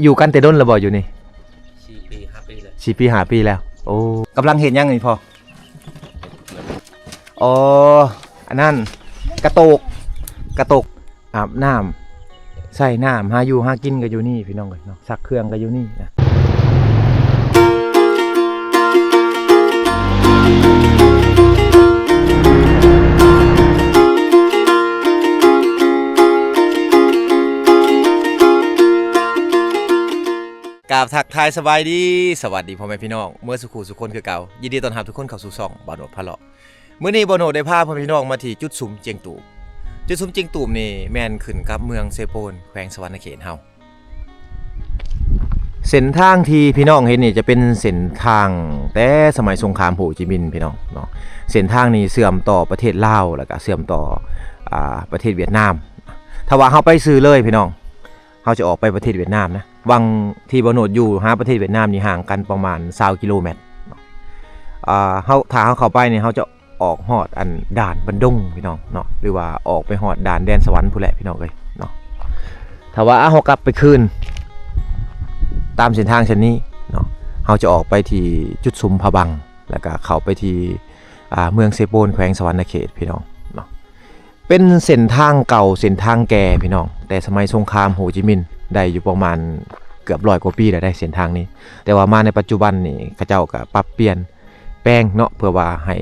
อยู่กันแต่ด้นระบออยู่นี่4 ปี 5 ปีแล้ว4 ปี 5 ปีแล้วโอ้กำลังเห็นยังนี่พออ๋ออันนั้นกระตกอาบน้ำใส่น้ำหาอยู่หากินก็อยู่นี่พี่น้องเลยเนาะซักเครื่องก็อยู่นี่นะกราบทักทายสบายดีสวัสดีพ่อแม่พี่น้องเมื่อสุขุสุคนคือเก่ายินดีต้อนรับทุกคนเข้าสู่ช่องบ่าวโหนดพะเลาะมื้อนี้บ่าวโหนดได้พาพ่อแม่พี่น้องมาที่จุดซุ้มเจียงตูบจุดซุ้มเจียงตูบนี่แม่นขึ้นกับเมืองเซโปนแขวงสะหวรรณเขตเฮาเส้นทางที่พี่น้องเห็นนี่จะเป็นเส้นทางแต่สมัยสงครามโฮจิมินห์พี่น้องเนาะเส้นทางนี้เชื่อมต่อประเทศลาวแล้วก็เชื่อมต่อประเทศเวียดนามถ้าว่าเฮาไปซื้อเลยพี่น้องเฮาจะออกไปประเทศเวียดนามนะวังที่บ่าวโหนดอยู่หาประเทศเวียดนามนี่ห่างกันประมาณ20 กิโลเมตรเฮาถ้าเฮาเข้าไปนี่เฮาจะออกฮอดอันด่านบันดงพี่น้องเนาะหรือว่าออกไปฮอดด่านแดนสวรรค์พุ่นแหละพี่น้องเอ้ยเนาะถ้าว่าเฮากลับไปคืนตามเส้นทางเช่นนี้เนาะเฮาจะออกไปที่จุดซุ้มพะบังแล้วก็เข้าไปที่เมืองเซโปนแขวงสะหวรรณเขตพี่น้องเนาะเป็นเส้นทางเก่าเส้นทางแก่พี่น้องแต่สมัยสงครามโฮจิมินห์ได้อยู่ประมาณเกือบ100 กว่าปีแล้วได้เส้นทางนี้แต่ว่ามาในปัจจุบันนี่เขาเจ้าก็ปรับเปลี่ยนแปลงเนาะเพื่อว่าให้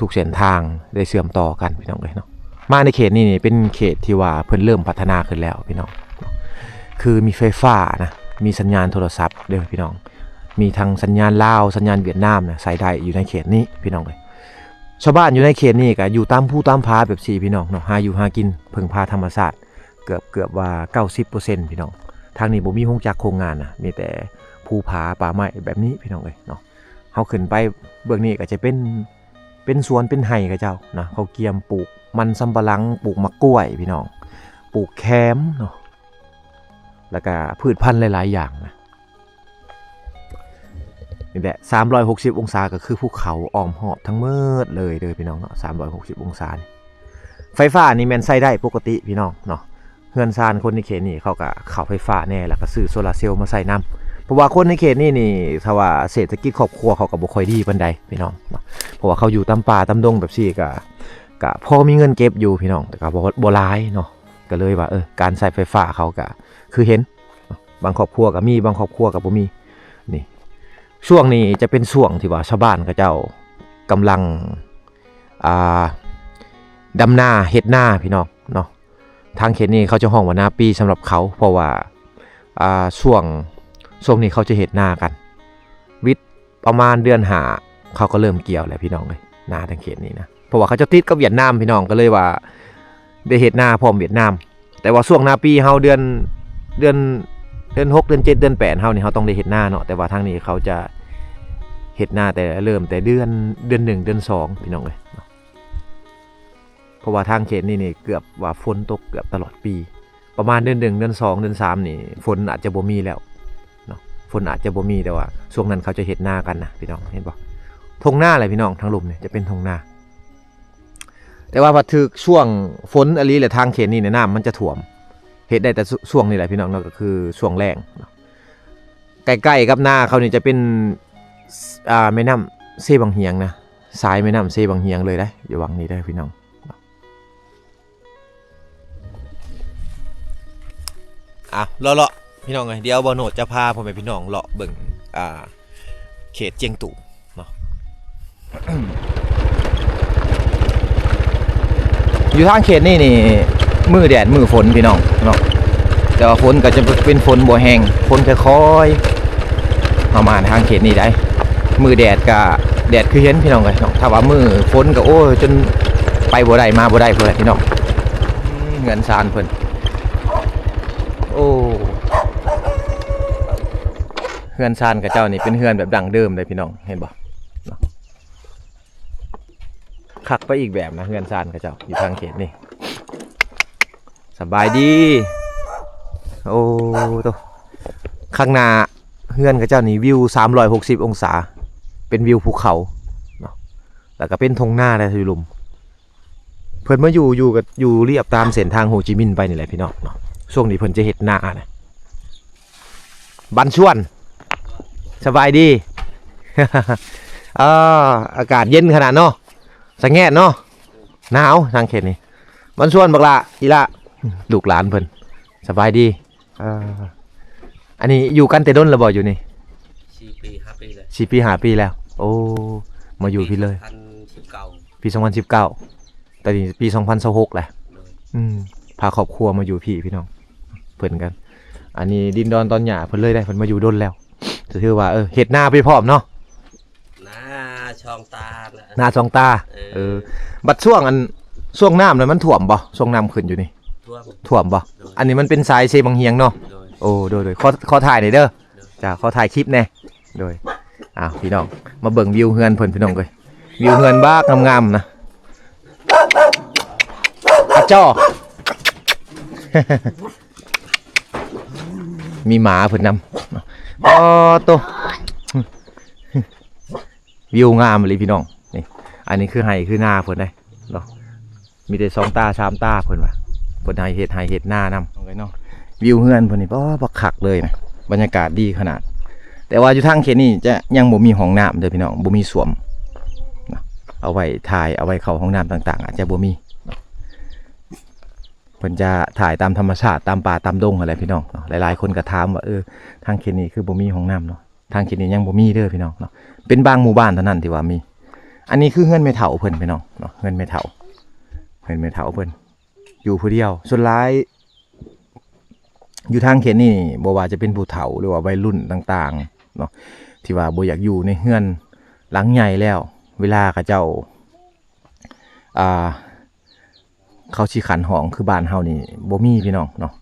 ทุกๆเส้นทางได้เชื่อมต่อกันพี่น้องเลยเนาะมาในเขตนี้นี่เป็นเขตที่ว่าเพิ่นเริ่มพัฒนาขึ้นแล้วพี่น้องคือมีไฟฟ้านะมีสัญญาณโทรศัพท์เด้อพี่น้องมีทั้งสัญญาณลาวสัญญาณเวียดนามนะใส่ได้อยู่ในเขตนี้พี่น้องเลยชาวบ้านอยู่ในเขตนี้ก็อยู่ตามภูตามผาแบบ4พี่น้องเนาะหาอยู่หากินพึ่งพาธรรมชาติเกือบว่า 90% พี่น้องทางนี้บ่มีโรงจักรโครงงานนะมีแต่ภูผาป่าไม้แบบนี้พี่น้องเลยเนาะเฮาขึ้นไปเบื้องนี้ก็จะเป็นสวนเป็นไห่กับเจ้านะเขาเกียมปลูกมันสำปะหลังปลูกมะกล้วยพี่น้องปลูกแคมเนาะแล้วก็พืชพันธุ์หลายๆอย่างนะนี่แหละ360 องศาก็คือภูเขาอ้อมหอบทั้งหมดเลยพี่น้องเนาะ360 องศาไฟฟ้านี่แม่นใช้ได้ปกติพี่น้องเนาะเฮือนซานคนในเขตนี่เขาก็เข้าไฟฟ้าแน่แล้วก็ซื้อโซลาร์เซลล์มาใส่น้ำเพราะว่าคนในเขตนี่ถ้าว่าเศรษฐกิจครอบครัวเขาก็บ่ค่อยดีปานใดพี่น้องเพราะว่าเขาอยู่ตามป่าตามดงแบบซี่ก็พอมีเงินเก็บอยู่พี่น้องแต่ก็บ่หลายเนาะก็เลยว่าการใช้ไฟฟ้าเขาก็คือเห็นบางครอบครัวก็มีบางครอบครัวก็บ่มีนี่ช่วงนี้จะเป็นช่วงที่ว่าชาวบ้านเขาเจ้ากำลังดำนาเฮ็ดนาพี่น้องเนาะทางเขตนี้เขาจะห้องว่านาปีสำหรับเขาเพราะว่าช่วงนี้เขาจะเฮ็ดนากันวิทย์ประมาณเดือน5เขาก็เริ่มเกี่ยวแล้วพี่น้องเลยนาทางเขตนี้นะเพราะว่าเขาจะติดกับเวียดนามพี่น้องก็เลยว่าได้เฮ็ดนาพร้อมเวียดนามแต่ว่าช่วงนาปีเฮาเดือน6เดือน7เดือน8เฮานี่เฮาต้องได้เฮ็ดนาเนาะแต่ว่าทางนี้เขาจะเฮ็ดนาแต่เริ่มแต่เดือน1เดือน2พี่น้องเลยเพราะว่าทางเขตนี้เกือบว่าฝนตกเกือบตลอดปีประมาณเดือน1เดือน2เดือน3นี่ฝนอาจจะบ่มีแล้วเนาะฝนอาจจะบ่มีแต่ว่าช่วงนั้นเขาจะเฮ็ดนากันนะพี่น้องเห็นบ่ทงนาอะไรพี่น้องทางลุ่มนี่จะเป็นทงนาแต่ว่าพอถึกช่วงฝนอะไรแหละทางเขตนี้เนี่ยน้ำมันจะท่วมเฮ็ดได้แต่ช่วงนี้แหละพี่น้องเนาะก็คือช่วงแล้งใกล้ๆกับนาเขานี่จะเป็นแม่น้ำเซบังเฮียงนะสายแม่น้ำเซบังเฮียงเลยได้อยู่วังนี้ได้พี่น้องเลาะพี่น้องไงเดี๋ยวบ่าวโหนดจะพาพ่อแม่พี่น้องเลาะเบิ่งเขตเจียงตู่เนาะ อยู่ทางเขตนี่มือแดดมือฝนพี่น้องเนาะแต่ว่าฝนก็จะเป็นฝนบ่แห้งฝนค่อยๆประมาณทางเขตนี่ได้มือแดดก็แดดคือเห็นพี่น้องเลยเนาะถ้าว่ามือฝนก็โอ้จนไปบ่ได้มาบ่ได้พุ่นแหละพี่น้องเงินซานเพิ่นโอ้เฮือนซานกับเจ้านี่เป็นเฮือนแบบดั้งเดิมเลยพี่น้องเห็นบ่คักไปอีกแบบนะเฮือนซานกับเจ้าอยู่ทางเขตนี่สบายดีโอ้ตัวข้างหน้าเฮือนกับเจ้านี่วิว360 องศาเป็นวิวภูเขาเนาะแล้วก็เป็นทงหน้าได้ที่ลุมเพิ่นมาอยู่เรียบตามเส้นทางโฮจิมินห์ไปนี่แหละพี่น้องเนาะช่วงนี้เพิ่นจะเฮ็ดนานะ บันชวนสบายดี อากาศเย็นขนาดเนาะสังแงะเนาะหนาวทางเขตนี่บันชวนบักละอีละลูกหลานเพิ่นสบายดีอันนี้อยู่กันแต่ด้นระบ่อยู่นี่ 4 ปี 5 ปีเลย 4 ปี 5 ปีแล้ว โอ้มาอยู่พี่เลย 2019 ปี 2019 ตอนนี้ปี 2026แหละ โดย พาครอบครัวมาอยู่พี่น้องเพิ่นกัน อันนี้ดินดอนตอนหญ้าเพิ่นเลยได้เพิ่นมาอยู่ด้นแล้วถือว่าเฮ็ดหน้าไปพร้อมเนาะ หน้าช่องตาแหละ หน้าสองตาบัดช่วงน้ำนั้นมันท่วมบ่ช่วงน้ำขึ้นอยู่นี่ ท่วม บ่อันนี้มันเป็นสายเซบังเฮียงเนาะ โดย โอ้โดยขอถ่ายหน่อยเด้อจ้าขอถ่ายคลิปแน่โดยพี่น้องมาเบิ่งวิวเฮือนเพิ่นพี่น้องเอ้ยวิวเฮือนบ้างามๆนะอาจ้อ มีหมาเพิ่นนำตัววิวงามเลยพี่น้องนี่อันนี้คือไห้คือหน้าเพิ่นได้เนาะมีแต่2 ตา 3 ตาเพิ่นว่าเพิ่นไห้เฮ็ดหน้านำเนาะวิวเฮือนเพิ่นนี่บ่คักเลยนะบรรยากาศดีขนาดแต่ว่าอยู่ทางเขตนี้จะยังบ่มีห้องน้ำเด้อพี่น้องบ่มีส้วมนะเอาไว้ถ่ายเอาไว้เข้าห้องน้ำต่างๆอาจจะบ่มีเพิ่นจะถ่ายตามธรรมชาติตามป่าตามดงอะไรพี่น้องเนาะหลายๆคนก็ถามว่าทางเขตนี้คือบ่มีห้องน้ำเนาะทางเขตนี้ยังบ่มีเด้อพี่น้องเนาะเป็นบางหมู่บ้านเท่านั้นที่ว่ามีอันนี้คือเฮือนแม่เฒ่าเพิ่นพี่น้องเนาะเฮือนแม่เฒ่าเพิ่นอยู่ผู้เดียวส่วนหลายอยู่ทางเขตนี้บ่ว่าจะเป็นผู้เฒ่าหรือว่าวัยรุ่นต่างๆเนาะที่ว่าบ่อยากอยู่ในเฮือนหลังใหญ่แล้วเวลาเขาเจ้าเขาสิขันห้องคือบ้านเฮานี่บ่มีพี่น้องเนาะ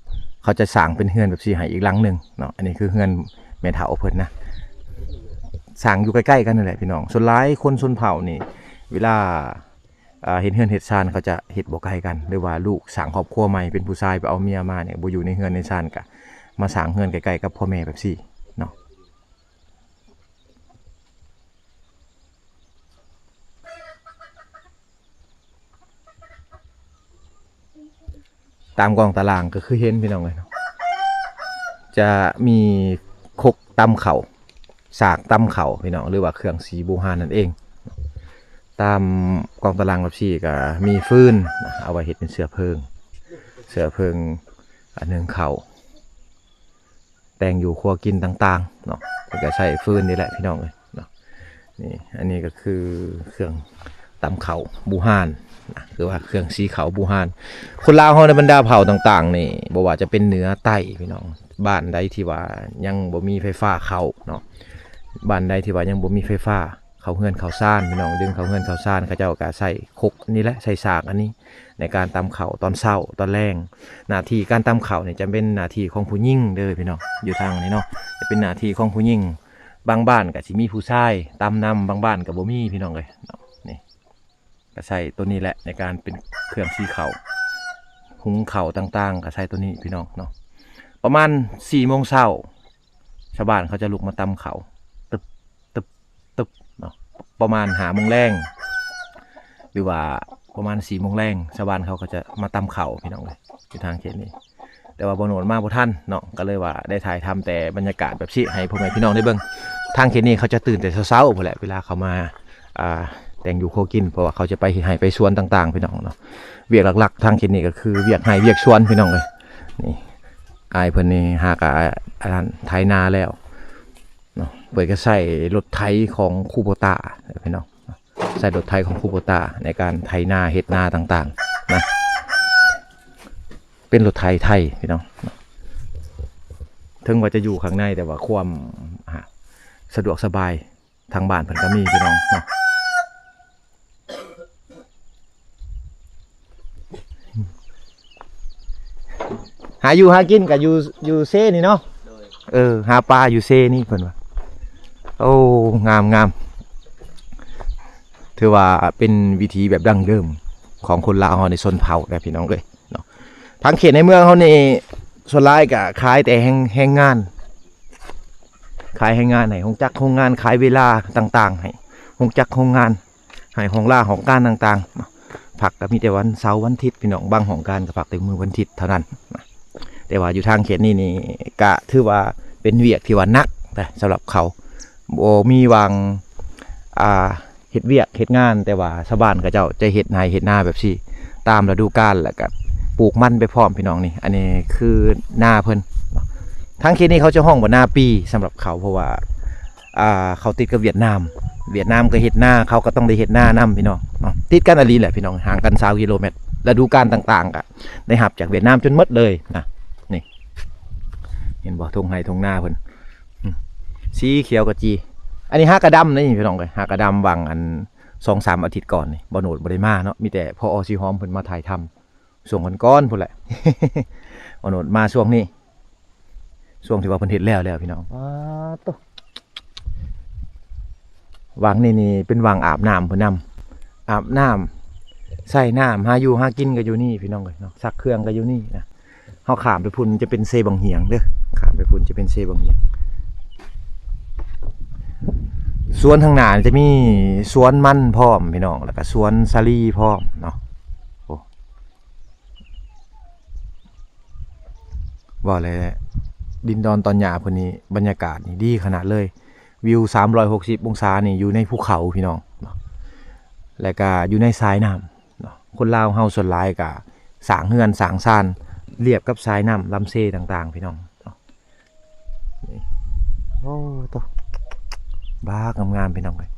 เขาจะสร้างเป็นเฮือนแบบสิให้อีกหลังนึงเนาะอันนี้คือเฮือนแม่เฒ่าเพิ่นนะสร้างอยู่ใกล้ๆกันนั่นแหละพี่น้องส่วนหลายคนชนเผ่านี่เวลาเห็นเฮือนเฮ็ดซานเขาจะเฮ็ดบ่ไกลกันหรือว่าลูกสร้างครอบครัวใหม่เป็นผู้ชายไปเอาเมียมาเนี่ยบ่อยู่ในเฮือนในซานก็มาสร้างเฮือนใกล้ๆกับพ่อแม่แบบซี่เนาะตามกองตารางก็คือเห็นพี่น้องเลยเนาะจะมีคกตำเข่าสากตำเข่าพี่น้องหรือว่าเครื่องสีบูฮานนั่นเองตามกองตารางแบบซี่ก็มีฟืนเอาไว้เฮ็ดเป็นเสื้อเพิงอันนึงเข่าแต่งอยู่ครัวกินต่างๆเนาะก็ใช้ฟืนนี่แหละพี่น้องเลยเนาะนี่อันนี้ก็คือเครื่องตำเข่าบูฮานหรือว่าเครื่องสีเขาบูฮานคนลาวเฮาในบรรดาเผ่าต่างๆนี่บ่ว่าจะเป็นเหนือใต้พี่น้องบ้านใดที่ว่ายังบ่มีไฟฟ้าเข้าเนาะบ้านใดที่ว่ายังบ่มีไฟฟ้าเขาเฮือนเขาซ่านพี่น้องดึงเขาเฮือนเขาซ่านเขาเจ้าก็ใส่คกนี่แหละใส่สากอันนี้ในการตำเข่าตอนเช้าตอนแรงหน้าที่การตำเข่าเนี่ยจะเป็นหน้าที่ของผู้หญิงเด้อพี่น้องอยู่ทางนี้เนาะจะเป็นหน้าที่ของผู้หญิงบางบ้านก็สิมีผู้ชายตำนำบางบ้านก็บ่มีพี่น้องเลยนี่ก็ใส่ตัวนี้แหละในการเป็นเครื่องสีเข่าหุงเข่าต่างๆก็ใส่ตัวนี้พี่น้องเนาะประมาณ4 โมงเช้าชาวบ้านเขาจะลุกมาตำเข่าตึบเนาะประมาณ5 โมงแรงหรือว่าประมาณ4 โมงแรงชาวบ้านเขาก็จะมาตำเข่าพี่น้องเลยอยู่ทางเขตนี้แต่ว่าบ่โหนดมากบ่ทันเนาะก็เลยว่าได้ถ่ายทำแต่บรรยากาศแบบนี้ให้พ่อแม่พี่น้องได้เบิ่งทางเขตนี้เขาจะตื่นแต่เช้าๆพุ่นแหละเวลาเขามาแต่งอยู่โคกินเพราะว่าเขาจะไปให้ไปสวนต่างๆพี่น้องเนาะเวียกหลักๆทางเขตนี้ก็คือเวียกให้เวียกสวนพี่น้องเลยนี่อายเพิ่นนี่หากไถนาแล้วเนาะเปิดก็ใส่รถไถของคูโบตาพี่น้องใส่รถไถของคูโบตาในการไถนาเฮ็ดนาต่างๆนะเป็นรถไถไทยพี่น้องถึงว่าจะอยู่ข้างในแต่ว่าความสะดวกสบายทางบ้านเพิ่นก็มีพี่น้องเนาะหาอยู่หากินกับอยู่เซ่นี่เนาะหาปลาอยู่เซ่นี่เพิ่นว่าโอ้งามถือว่าเป็นวิธีแบบดั้งเดิมของคนลาวเฮาในชนเผ่าแบบพี่น้องเลยเนาะทางเขตในเมืองเฮานี่ส่วนหลายก็ขายแต่แรงงานให้โรงจักรโรงงานขายเวลาต่างๆให้โรงจักรโรงงานให้ของลาของการต่างๆผักก็มีแต่วันเสาร์วันอาทิตย์พี่น้องบางของการก็ผักแต่มือวันอาทิตย์เท่านั้นแต่ว่าอยู่ทางเขตนี่กะถือว่า เป็นเวียกที่ว่านักแต่สำหรับเขาบ่มีวางเฮ็ดเวียกเฮ็ดงานแต่ว่าชาวบ้านก็เจ้าจะเฮ็ดไร่เฮ็ดนาแบบซี่ตามฤดูกาลแล้วก็ปลูกมันไปพร้อมพี่น้องนี่อันนี้คือนาเพิ่นทั้งเขตนี้เขาจะห้องว่านาปีสำหรับเขาเพราะว่าเขาติดกับเวียดนามก็เฮ็ดนาเขาก็ต้องได้เฮ็ดนานํพี่น้องเนาะติดกันอลีแหละพี่น้องห่างกัน20กิโลเมตรฤดูกาลต่างๆก็ได้รับจากเวียดนามจนหมดเลยนะนี่เห็นบ่ทุ่งไร่ทุ่งนาเพิ่นสีเขียวกะจีอันนี้หากระดำนี่พี่น้องเอ้ยหากระดำวางอัน 2-3 อาทิตย์ก่อนนี่บ่โหนดบ่ได้มาเนาะมีแต่พอสิหอมเพิ่นมาถ่ายทำช่วงก่อนๆพุ่นแหละ บ่โหนดมาช่วงนี้ช่วงที่ว่าเพิ่นเฮ็ดแล้วพี่น้องวังนี่เป็นวังอาบน้ำเพิ่นนำอาบน้ำใส่น้ำหาอยู่หากินก็อยู่นี่พี่น้องเอ้ยเนาะซักเครื่องก็อยู่นี่นะเฮาข้ามไปพุ่นจะเป็นเซบังเหียงเด้อข้ามไปพุ่นจะเป็นเซบังเหียงสวนทางหน้าจะมีสวนมันพร้อมพี่น้องแล้วก็สวนสาลี่พร้อมเนาะโอ้ว่าเลยดินดอนตอนหญ้าเพิ่นนี่บรรยากาศนี่ดีขนาดเลยวิว360องศานี่อยู่ในภูเขาพี่น้องเนาะแล้วก็อยู่ในสายน้ำเนาะคนลาวเฮาส่วนหลายก็สร้างเรือนสร้างซ่านเรียบกับสายน้ำลำเซต่างๆพี่น้องเนาะโอ้โตบ้างามๆพี่น้องเลย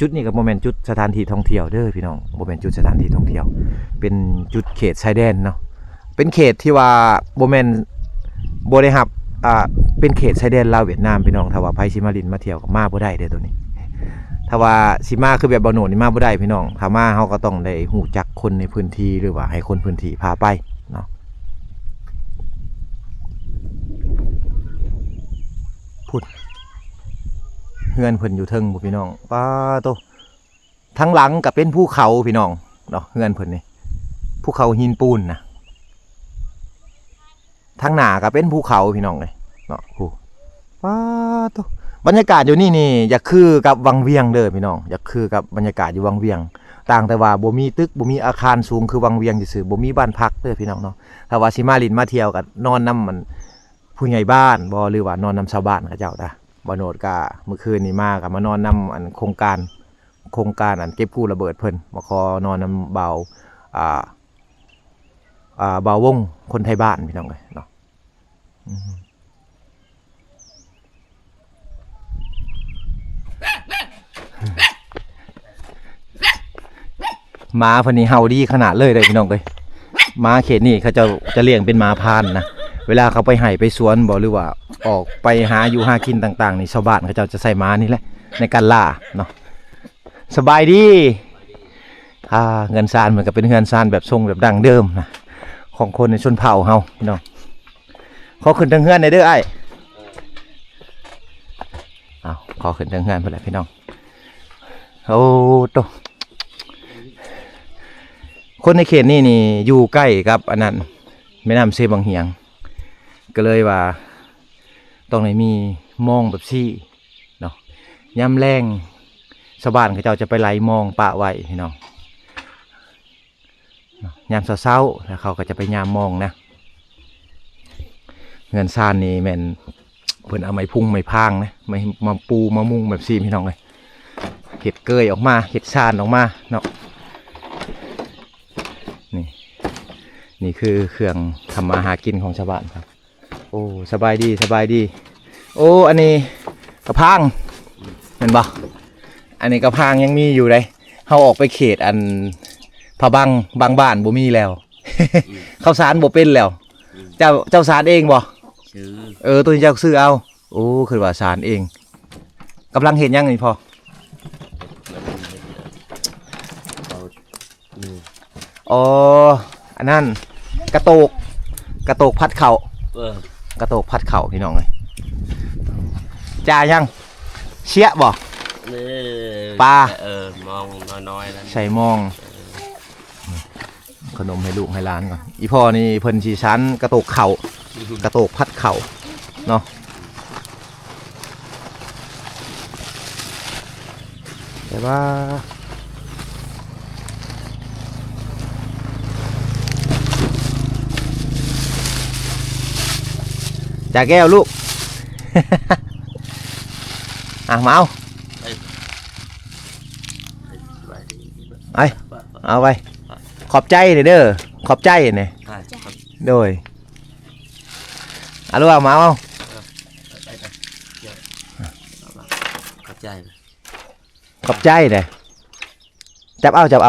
จุดนี้ก็บ่แม่นจุดสถานที่ท่องเที่ยวเด้อพี่น้องบ่แม่นจุดสถานที่ท่องเที่ยวเป็นจุดเขตชายแดนเนาะเป็นเขตที่ว่าบ่แม่นบ่ได้รับเป็นเขตชายแดนลาวเวียดนามพี่น้องถ้าว่าไผสิมาลินมาเที่ยวก็มาบ่ได้เด้อตัวนี้ถ้าว่าสิมาคือแบบบ่โหนดนี่มาบ่ได้พี่น้องถ้ามาเฮาก็ต้องได้ฮู้จักคนในพื้นที่หรือว่าให้คนพื้นที่พาไปเนาะพูดเฮือนเพิ่นอยู่เทิงบ่พี่น้องป้าโตทั้งหลังก็เป็นภูเขาพี่น้องเนาะเฮือนเพิ่นนี่ภูเขาหินปูนนะทั้งหน้าก็เป็นภูเขาพี่น้องเลยเนาะโอ้ป้าโตบรรยากาศอยู่นี่อยากคือกับวังเวียงเด้อพี่น้องอยากคือกับบรรยากาศอยู่วังเวียงต่างแต่ว่าบ่มีตึกบ่มีอาคารสูงคือวังเวียงซื่อๆบ่มีบ้านพักเด้อพี่น้องเนาะถ้าว่าสิมาลินมาเที่ยวก็นอนนำมันผู้ใหญ่บ้านบ่หรือว่านอนนำชาวบ้านเขาเจ้าตาบ่โหนดกะเมื่อคืนนี้มากับมานอนนำอันโครงการอันเก็บกู้ระเบิดเพิ่นมาขอนอนนำเบาเบาวงคนไทยบ้านพี่น้องเลยเนาะหมาพวกนี้เห่าดีขนาดเลยพี่น้องเลยหมาเขตนี้เขาจะเลี้ยงเป็นหมาพานนะเวลาเขาไปไห่ไปสวนบ่หรือว่าออกไปหาอยู่หากินต่างๆนี่ชาวบ้านเขาจะใส่ม้านี่แหละในการล่าเนาะสบายดีเงินซานเหมือนกับเป็นเงินซานแบบทรงแบบดังเดิมนะของคนในชนเผ่าเฮาพี่น้องขอขึ้นทางเฮือนในเด้อไอ้ขอขึ้นทางเฮือนเพื่อนแหละพี่น้องโอ้โตคนในเขตนี่อยู่ใกล้กับอันนั้นแม่น้ำเซบังเหียงก็เลยว่าต้องไหนมีมองแบบซี่เนาะย่ำแรงชาวบ้านเขาเจ้าจะไปไล่มองปะไว้พี่น้องยามเช้าๆแล้วเขาก็จะไปยามมองนะเงินซานนี่แม่นเพิ่นเอาไม้พุ่งไม้พางนะไม่มาปูมามุงแบบซี่พี่น้องเลยเห็ดเกยออกมาเห็ดซานออกมาเนาะนี่คือเครื่องทำมาหากินของชาวบ้านครับโอ้สบายดีโอ้อันนี้กระพังเห็นปะอันนี้กระพังยังมีอยู่เลยเขาออกไปเขตอันพะบางบ้านบ่มีแล้ว ข้าวสารบ่เป็นแล้วเจ้าสารเองบ่ตัวนี้เจ้าซื้อเอาโอ้คือว่าสารเองกำลังเห็นยังนี่พออ๋ออันนั้นกระโตกพัดเข่ากระโตกพัดเข่าพี่น้องเลยจ่ายังเชี่ยบ่ปลามองน้อยๆนะใส่มองขนมให้ลูกให้ร้านก่อนอีพ่อนี่เพิ่นชีชั้นกระโตกเข่ากระโตกพัดเข่าเนาะแต่ว่าจ่าแก้วลูก มาเอา ไปไปดี ไอ้เอาไปขอบใจเด้อขอบใจเนี่ย ไปครับ โดยเอาลูกเอามาเอา ไปเดี๋ยวเข้าใจ ขอบใจเลยจับเอายำ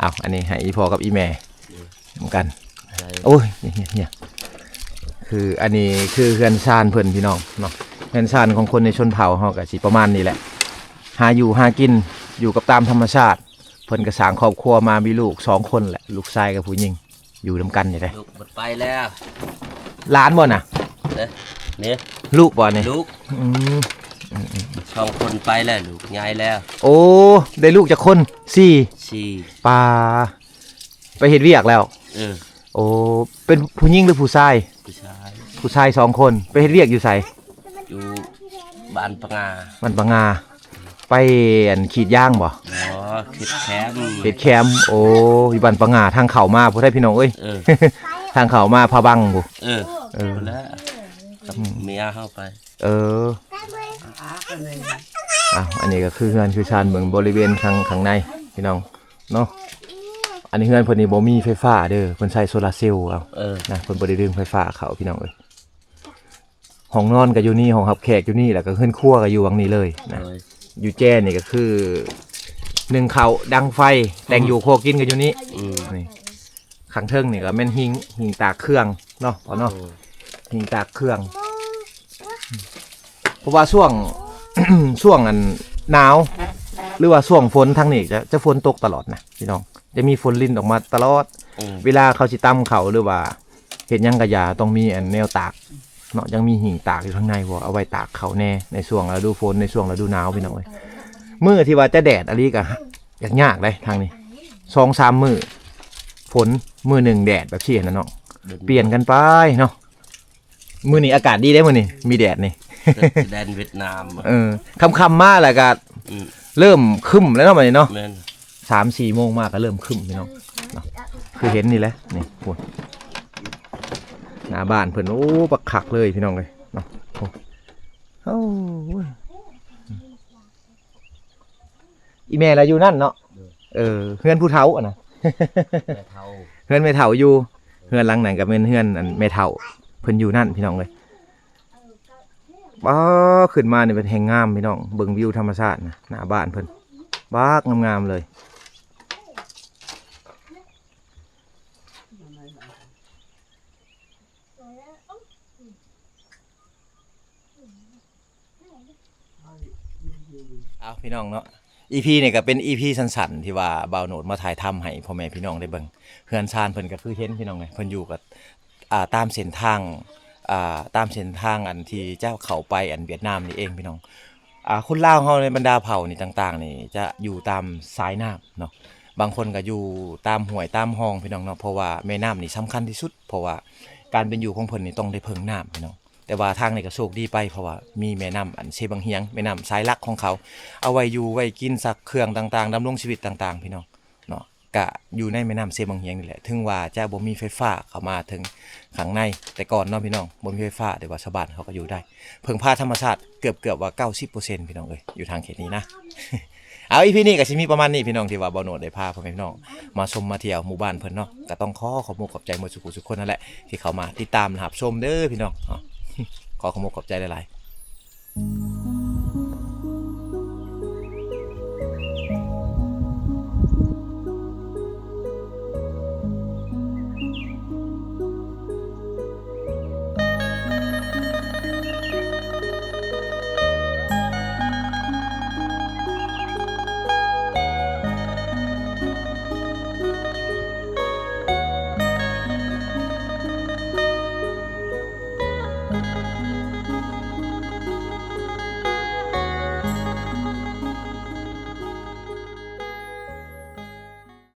เอาอันนี้ให้อีพ่อกับอีแม่เหมือนกัน ใจ โอ้ยเนี่ยคืออันนี้คือเฮือนซานเพิ่นพี่น้องเนาะเฮือนซานของคนในชนเผ่าเฮาก็สิประมาณนี้แหละหาอยู่หากินอยู่กับตามธรรมชาติเพิ่นก็สร้างครอบครัวมามีลูก2คนแหละลูกชายกับผู้หญิงอยู่นํกันนี่แหละ ลูกหมดไปแล้ว หลานบ่น่ะ เนี่ย ลูกบ่นี่ ลูก อืม ช่องคนไปแล้วลูกยายแล้ว โอ้ได้ลูกจากคน4 ชี ปลาไปเฮ็ดเวียกแล้ว เออ โอ้เป็นผู้หญิงหรือผู้ชาย ผู้ชาย ผู้ชาย2คนไปเฮ็ดเวียกอยู่ไส อยู่บ้านปะงา มันปะงาไปอันขีดย่างบ่ อ๋อคิดแคมป์ เฮ็ดแคมป์โอ้อยู่บ้านปะงาทางเข้ามาผู้ใดพี่น้องเอ้ย เออ ทางเข้ามาพะบังบ่ เออ เออ แล้วกับเมียเข้าไป เอออ้าวอันนี้ก็คือเฮือนคือชานเมืองบริเวณข้างในพี่น้องเนาะอันนี้เฮือนเพิ่นนี่บ่มีไฟฟ้าเด้อเพิ่นใช้โซลาร์เซลล์เอา เออ นะเพิ่นบ่ได้ดึงไฟฟ้าเขาพี่น้องเอ้ยห้องนอนก็อยู่นี่ห้องรับแขกอยู่นี่แล้วก็เฮือนครัวก็อยู่วังนี้เลยนะ เลย อยู่แจ้นี่ก็คือนึ่งข้าวดังไฟแต่งอยู่โคกินก็อยู่นี่ อืม นี่ข้างเทิงนี่ก็แม่นหิงตากเครื่องเนาะพอเนาะ หิงตากเครื่องเพราะว่าช่วง ช่วงอันหนาวหรือว่าช่วงฝนทางนี้จะฝนตกตลอดนะพี่น้องจะมีฝนลิ่นออกมาตลอด อืม เวลาเขาสิตำเขาหรือว่าเห็นยังกะยาต้องมีอันแนวตากเนาะยังมีหิ่งตากอยู่ข้างในบ่เอาไว้ตากเขาแน่ในช่วงฤดูฝนในช่วงฤดูหนาวพี่น้องเอ้ยมื้อที่ว่าจะแดดอะไรก็ยากเลยทางนี้2-3มื้อฝนมื้อหนึ่งแดดแบบที่เห็นนะเนาะเปลี่ยนกันไปเนาะมื้อนี้อากาศดีได้มื้อนี้มีแดดนี่ แดนเวียดนาม ค่ำๆมาแล้วก็ อืม เริ่มครึ้มแล้วเนาะมื้อนี้เนาะ แม่น 3-4 โมงมาก็เริ่มครึ้มพี่น้องเนาะคือเห็นนี่แหละนี่พูดหน้าบ้านเพิ่นโอ้บักคักเลยพี่น้องเลยเนาะโอ้ยอีแม่เราอยู่นั่นเนาะเฮือนผู้เฒ่าอ่ะนะ แม่เท่า เฮือนแม่เฒ่าอยู่เฮือนหลังไหนก็เป็นเฮือนอันแม่เฒ่าเพิ่นอยู่นั่นพี่น้องเลยขึ้นมานี่เป็นแห่งงามพี่น้องเบิ่งวิวธรรมชาตินะหน้าบ้านเพิ่นบักงามๆเลยเอาพี่น้องเนาะ EP เนี่ยก็เป็น EP สั้นๆที่ว่าบ่าวโหนดมาถ่ายทำให้พ่อแม่พี่น้องได้เบิ่งเฮือนชานเพิ่นก็คือเห็นพี่น้องไงเพิ่นอยู่กับตามเส้นทางตามเส้นทางอันที่เจ้าเข้าไปอันเวียดนามนี่เองพี่น้องคนลาวเฮาในบรรดาเผ่านี่ต่างๆนี่จะอยู่ตามสายน้ำเนาะบางคนก็อยู่ตามห้วยตามห้องพี่น้องเนาะเพราะว่าแม่น้ำนี่สำคัญที่สุดเพราะว่าการเป็นอยู่ของเพิ่นนี่ต้องได้เพิ่งน้ำพี่น้องแต่ว่าทางนี่ก็โชคดีไปเพราะว่ามีแม่น้ำอันเซบังเฮียงแม่น้ำสายหลักของเขาเอาไว้อยู่ไว้กินสักเครื่องต่างๆดำรงชีวิตต่างๆพี่น้องเนาะก็อยู่ในแม่น้ำเซบังเฮียงนี่แหละถึงว่าจะบ่มีไฟฟ้าเข้ามาถึงข้างในแต่ก่อนเนาะพี่น้องบ่มีไฟฟ้าแต่ว่าชาวบ้านเขาก็อยู่ได้เพิ่งพาธรรมชาติเกือบว่า 90% พี่น้องเอ้ยอยู่ทางเขตนี้นะ เอาอีพีนี้ก็สิมีประมาณนี้พี่น้องที่ว่าบ่าวโหนดได้พาพ่อแม่พี่น้องมาชมมาเที่ยวหมู่บ้านเพิ่นเนาะก็ต้องขอบคุณขอบใจหมดทุกคนนั่นแหละที่เข้ามาติดตามนะครับชมเด้อพี่น้องขอขอบคุณขอบใจหลายๆ